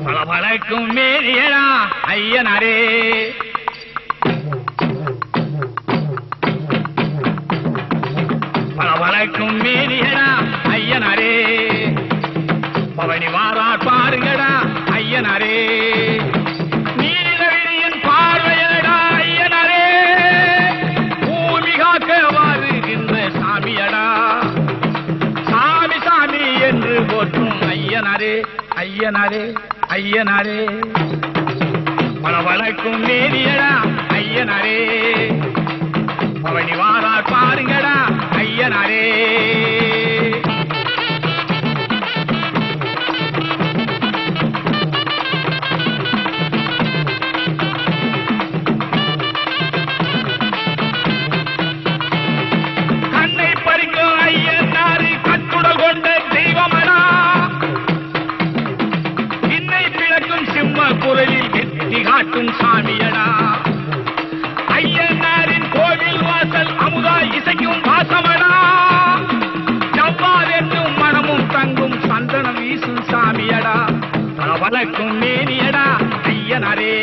பலபலக்கும் மேரியடா ஐயனாரே, பலபலக்கும் மேரியடா ஐயனாரே, பவனி வாரார் பாருங்கடா ஐயனாரே, நீலவிழியின் பார்வையடா ஐயனாரே, பூமி காக்க வாருகின்ற சாமியடா, சாமி சாமி என்று போற்றும் ஐயனாரே ஐயனாரே ஐயனாரே, பலபலக்கும் மேரியடா ஐயனாரே, பவனி வாரார் பாருங்கடா ஐயனாரே. கண்ணை பறிக்கும் ஐயனாரு கட்டுடல் கொண்ட தெய்வமடா, இன்னை பிளக்கும் சிம்ம குரலில் வெற்றி காட்டும் சாமியடா, ஐயனாரின் கோவில் வாசல் அமுதா இசைக்கும் வாசமடா, ஜவ்வார் என்னும் மனமும் தங்கும் சந்தனம் வீசும் சாமியடா, பலபலக்கும் மேனியடா ஐயனாரே,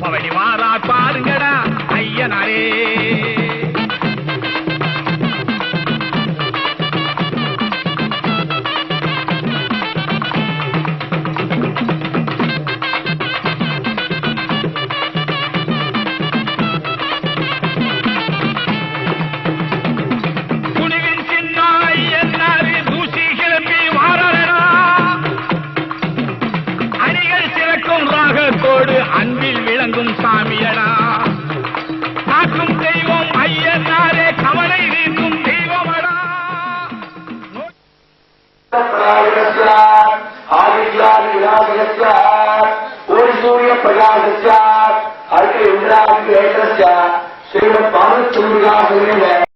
பவனி வாரார் பாருங்கடா ஐயனாரே. அன்பில் விளங்கும் சாமியடா, காக்கும் தெய்வம் ஐயனாரே, கவலை நீக்கும் தெய்வமடா. சூரிய பிரகாச ஸ்ரீமத் பாரத்